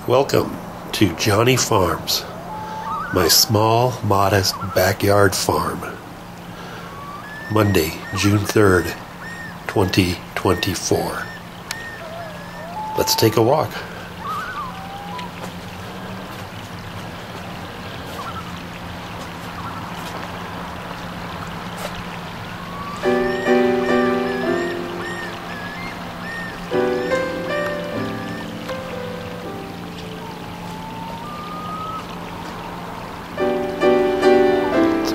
Welcome to Johnny Farms, my small, modest backyard farm. Monday, June 3rd, 2024. Let's take a walk.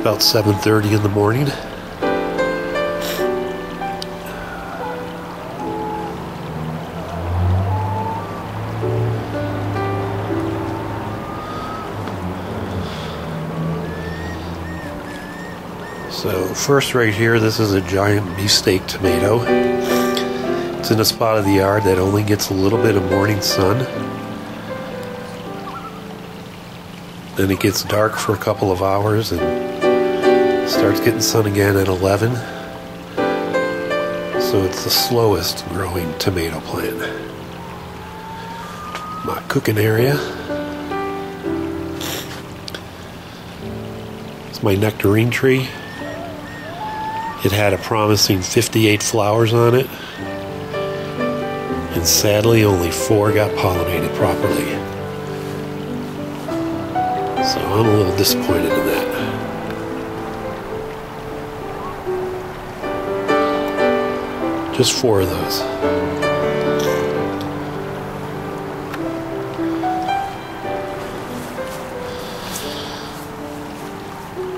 About 7:30 in the morning. So first right here, this is a giant beefsteak tomato. It's in a spot of the yard that only gets a little bit of morning sun. Then it gets dark for a couple of hours and starts getting sun again at 11. So it's the slowest growing tomato plant. My cooking area. It's my nectarine tree. It had a promising 58 flowers on it. And sadly only 4 got pollinated properly. So I'm a little disappointed in that. Just 4 of those.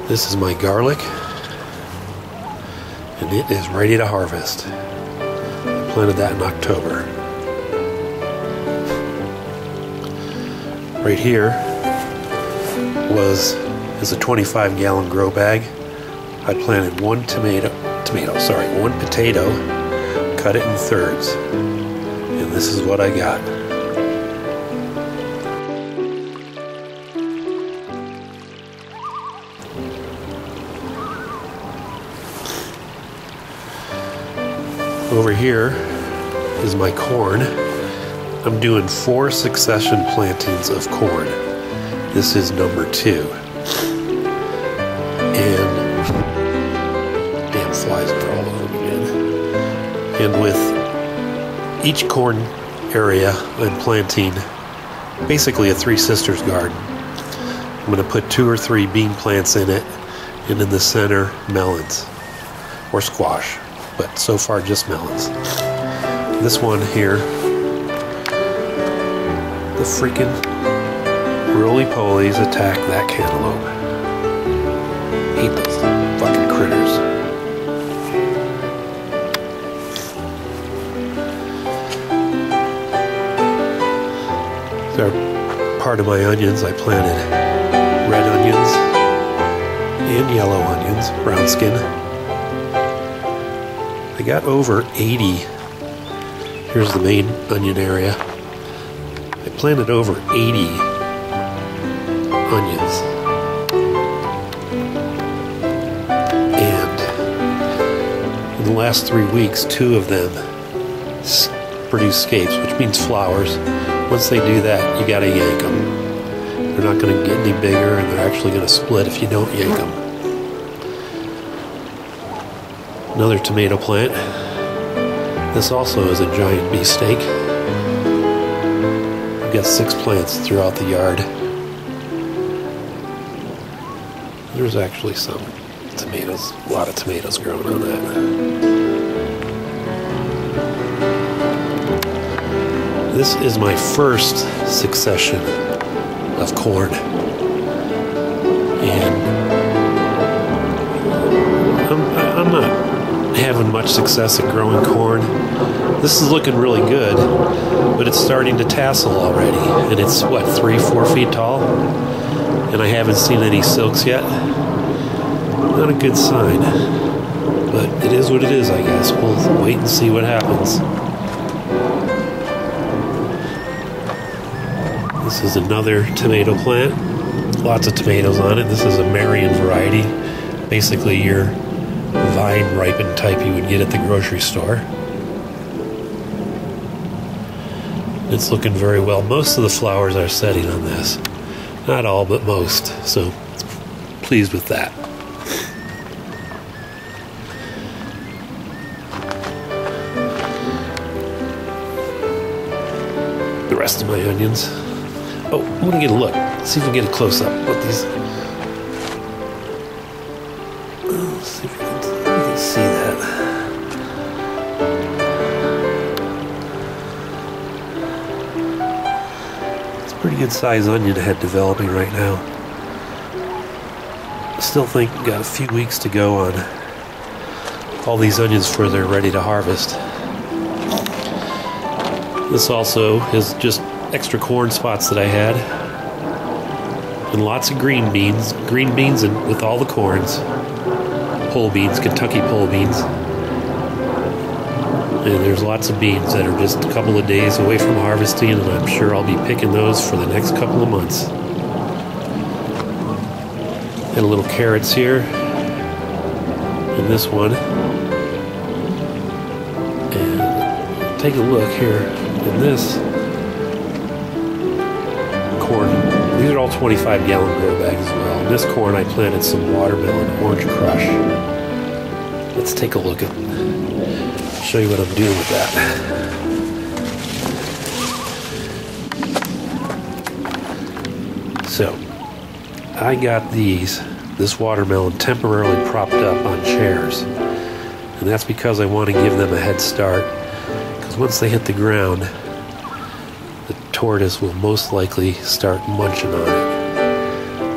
This is my garlic, and it is ready to harvest. I planted that in October. Right here is a 25-gallon grow bag. I planted one potato, cut it in thirds, and this is what I got. Over here is my corn. I'm doing 4 succession plantings of corn. This is number 2. And damn flies are all over me again. And with each corn area, I'm planting basically a Three Sisters garden. I'm going to put 2 or 3 bean plants in it, and in the center, melons or squash, but so far just melons. This one here, the freaking roly-polies attack that cantaloupe. Hate those fucking critters. They're part of my onions. I planted red onions and yellow onions, brown skin. I got over 80. Here's the main onion area. I planted over 80 onions. And in the last 3 weeks, 2 of them produce scapes, which means flowers. Once they do that, you gotta yank them. They're not gonna get any bigger, and they're actually gonna split if you don't yank them. Another tomato plant. This also is a giant beefsteak. I've got 6 plants throughout the yard. There's actually some tomatoes, a lot of tomatoes growing on that. This is my first succession of corn. And I'm not having much success at growing corn. This is looking really good, but it's starting to tassel already. And it's, what, 3-4 feet tall? And I haven't seen any silks yet. Not a good sign. But it is what it is, I guess. We'll wait and see what happens. This is another tomato plant. Lots of tomatoes on it. This is a Marion variety. Basically your vine ripened type you would get at the grocery store. It's looking very well. Most of the flowers are setting on this. Not all, but most. So, pleased with that. The rest of my onions. Oh, I'm going to get a look. See if we can get a close-up. What these... Let's see if we can see that. It's a pretty good size onion head developing right now. Still think we've got a few weeks to go on all these onions before they're ready to harvest. This also is just extra corn spots that I had. And lots of green beans. Green beans and with all the corns. Pole beans, Kentucky pole beans. And there's lots of beans that are just a couple of days away from harvesting, and I'm sure I'll be picking those for the next couple of months. And a little carrots here. And this one. And take a look here. And this corn, these are all 25-gallon grow bags as well. In this corn, I planted some watermelon orange crush. Let's take a look at, show you what I'm doing with that. So, I got this watermelon temporarily propped up on chairs. And that's because I want to give them a head start. Because once they hit the ground, the tortoise will most likely start munching on it.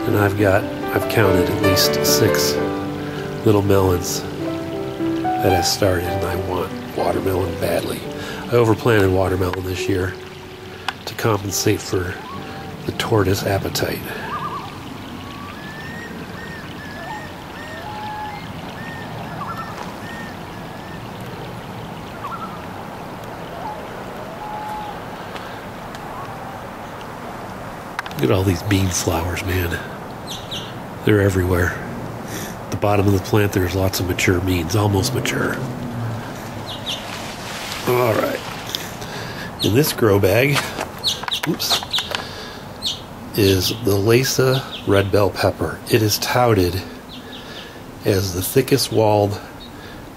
And I've counted at least 6 little melons that have started, and I want watermelon badly. I overplanted watermelon this year to compensate for the tortoise appetite. Look at all these bean flowers, man. They're everywhere. At the bottom of the plant, there's lots of mature beans, almost mature. All right. In this grow bag, oops, is the Leysa red bell pepper. It is touted as the thickest walled,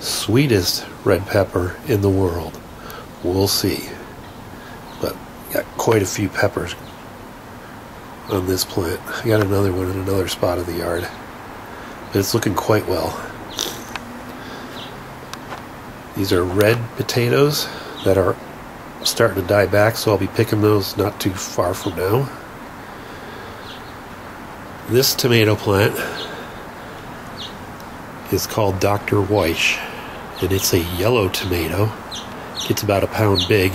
sweetest red pepper in the world. We'll see. But got quite a few peppers on this plant. I got another one in another spot of the yard, but it's looking quite well. These are red potatoes that are starting to die back, so I'll be picking those not too far from now. This tomato plant is called Dr. Weish, and it's a yellow tomato. It's about 1 pound big.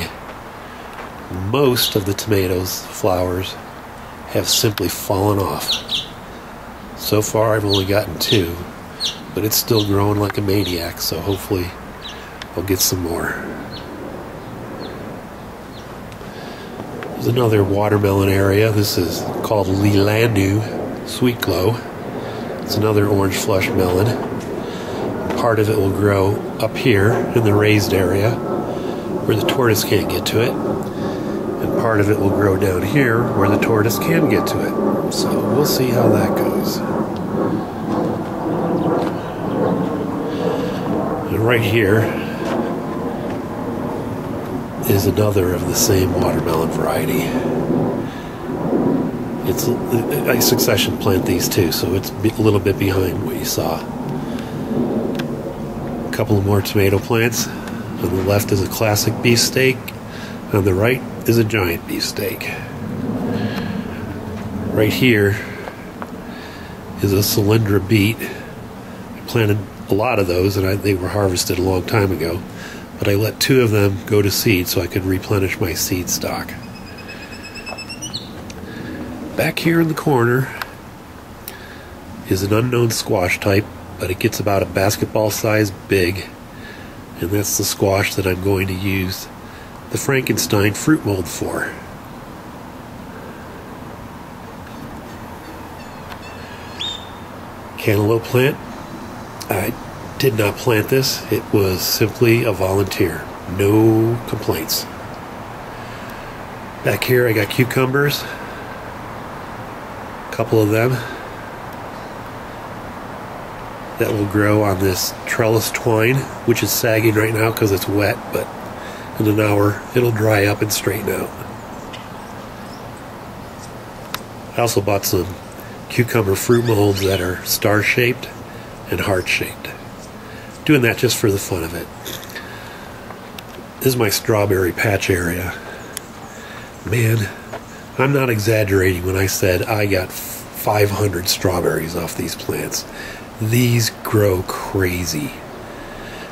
Most of the tomatoes, flowers, have simply fallen off. So far I've only gotten 2, but it's still growing like a maniac, so hopefully I'll get some more. There's another watermelon area. This is called Leelanau Sweet Glow. It's another orange flush melon. Part of it will grow up here in the raised area where the tortoise can't get to it. And part of it will grow down here where the tortoise can get to it. So we'll see how that goes. And right here is another of the same watermelon variety. I succession plant these two, so it's a little bit behind what you saw. A couple of more tomato plants. On the left is a classic beefsteak. On the right is a giant beefsteak. Right here is a Cylindra beet. I planted a lot of those, and they were harvested a long time ago, but I let 2 of them go to seed so I could replenish my seed stock. Back here in the corner is an unknown squash type, but it gets about a basketball size big, and that's the squash that I'm going to use the Frankenstein fruit mold for. Cantaloupe plant. I did not plant this. It was simply a volunteer. No complaints. Back here I got cucumbers, a couple of them that will grow on this trellis twine, which is sagging right now because it's wet, but in an hour it'll dry up and straighten out. I also bought some cucumber fruit molds that are star-shaped and heart-shaped. Doing that just for the fun of it. This is my strawberry patch area. Man, I'm not exaggerating when I said I got 500 strawberries off these plants. These grow crazy.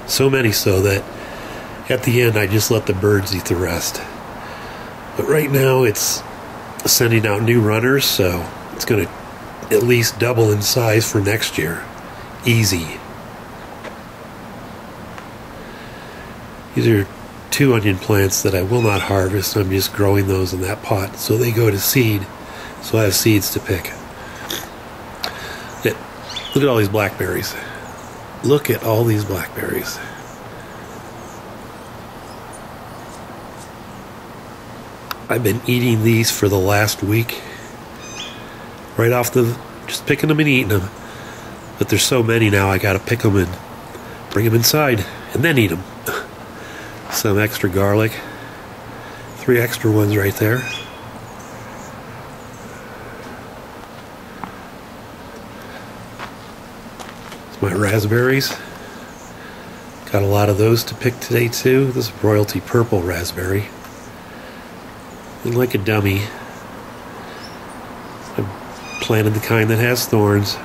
So many so that at the end I just let the birds eat the rest. But right now it's sending out new runners, so it's going to at least double in size for next year. Easy. These are 2 onion plants that I will not harvest. I'm just growing those in that pot so they go to seed, so I have seeds to pick. Yeah, look at all these blackberries. Look at all these blackberries. I've been eating these for the last week. Right off just picking them and eating them. But there's so many now, I gotta pick them and bring them inside and then eat them. Some extra garlic. 3 extra ones right there. It's my raspberries. Got a lot of those to pick today too. This is royalty purple raspberry. And like a dummy, I planted the kind that has thorns.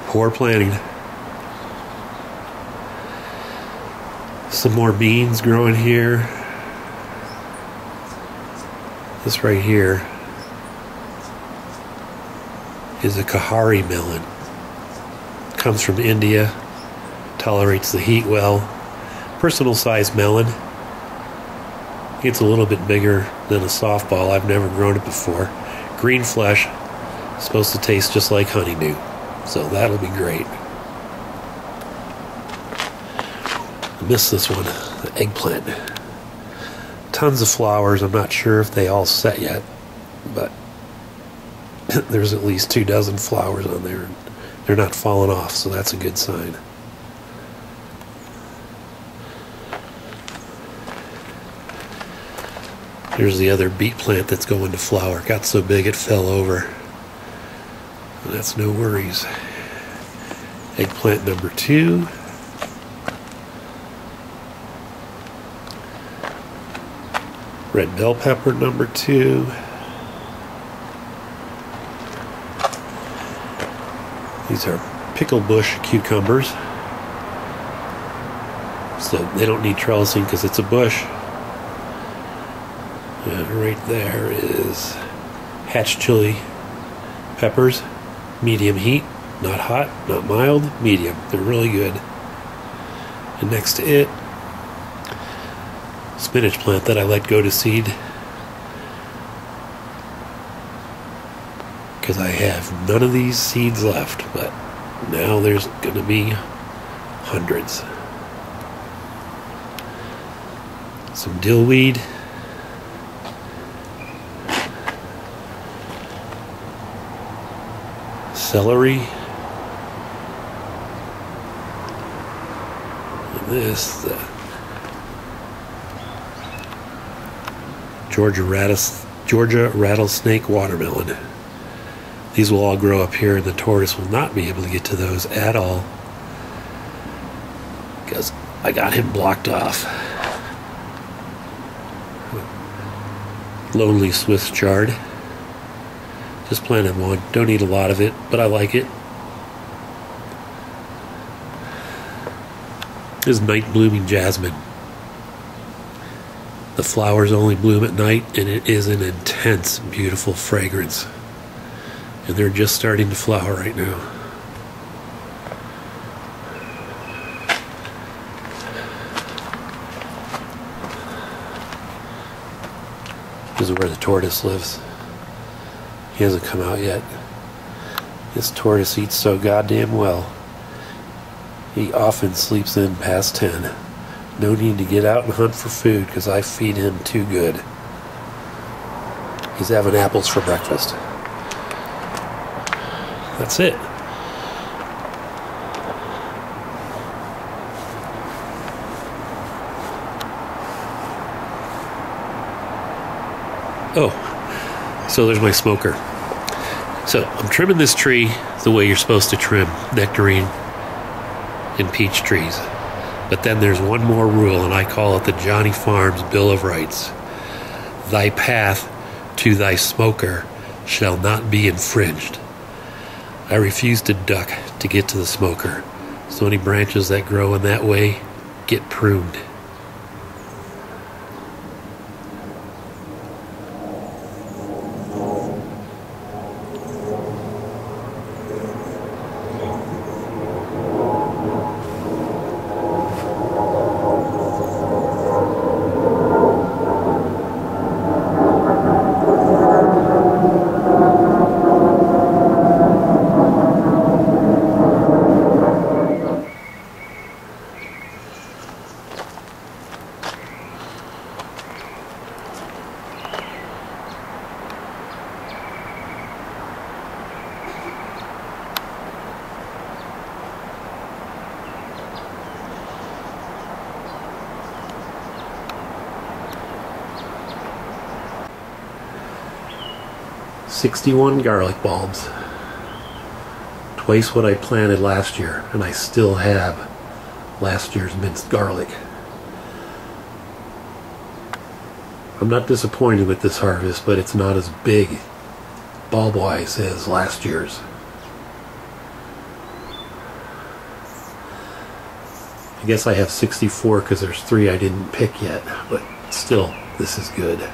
Poor planting. Some more beans growing here. This right here is a Kahari melon. Comes from India. Tolerates the heat well. Personal size melon. It's a little bit bigger than a softball. I've never grown it before. Green flesh. Supposed to taste just like honeydew. So that'll be great. I missed this one, the eggplant. Tons of flowers. I'm not sure if they all set yet, but there's at least 2 dozen flowers on there. They're not falling off, so that's a good sign. Here's the other beet plant that's going to flower. Got so big it fell over. That's no worries. Eggplant number 2. Red bell pepper number 2. These are pickle bush cucumbers. So they don't need trellising because it's a bush. And right there is hatch chili peppers. Medium heat. Not hot, not mild, medium. They're really good. And next to it, spinach plant that I let go to seed because I have none of these seeds left, but now there's going to be hundreds. Some dillweed. Celery. And this, Georgia rattlesnake watermelon. These will all grow up here, and the tortoise will not be able to get to those at all because I got him blocked off. Lonely Swiss chard. Just planted one. Don't eat a lot of it, but I like it. This is night blooming jasmine. The flowers only bloom at night, and it is an intense, beautiful fragrance. And they're just starting to flower right now. This is where the tortoise lives. He hasn't come out yet. This tortoise eats so goddamn well. He often sleeps in past 10. No need to get out and hunt for food because I feed him too good. He's having apples for breakfast. That's it. Oh, so there's my smoker. So I'm trimming this tree the way you're supposed to trim nectarine and peach trees. But then there's one more rule, and I call it the Johnny Farms Bill of Rights. Thy path to thy smoker shall not be infringed. I refuse to duck to get to the smoker, so any branches that grow in that way get pruned. $61 garlic bulbs, twice what I planted last year, and I still have last year's minced garlic. I'm not disappointed with this harvest, but it's not as big bulb-wise as last year's. I guess I have 64 because there's 3 I didn't pick yet, but still, this is good.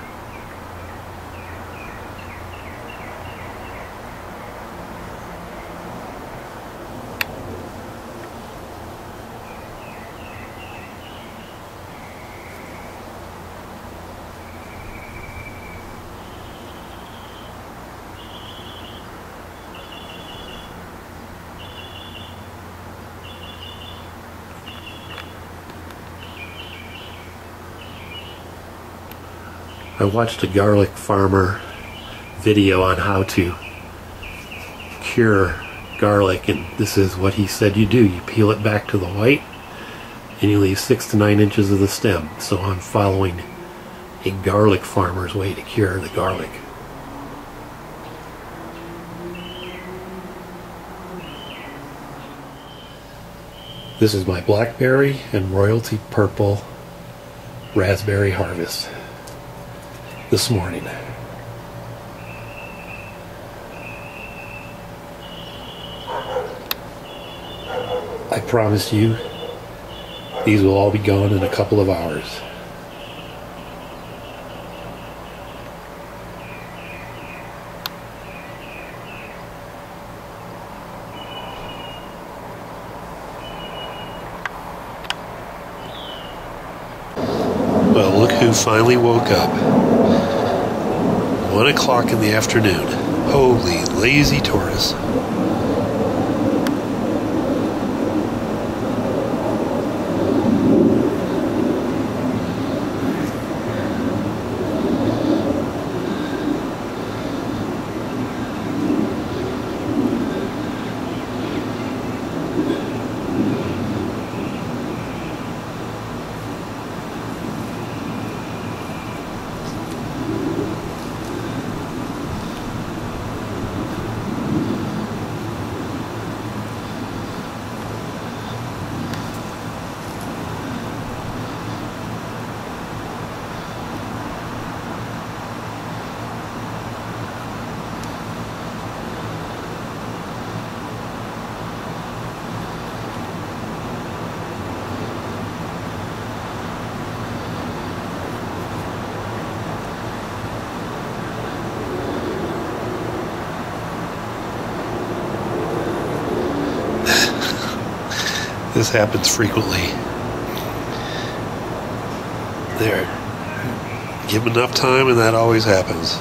I watched a garlic farmer video on how to cure garlic, and this is what he said you do. You peel it back to the white and you leave 6 to 9 inches of the stem. So I'm following a garlic farmer's way to cure the garlic. This is my blackberry and royalty purple raspberry harvest this morning. I promise you, these will all be gone in a couple of hours. Well, look who finally woke up. 1 o'clock in the afternoon. Holy lazy Taurus. This happens frequently. There. Give them enough time and that always happens.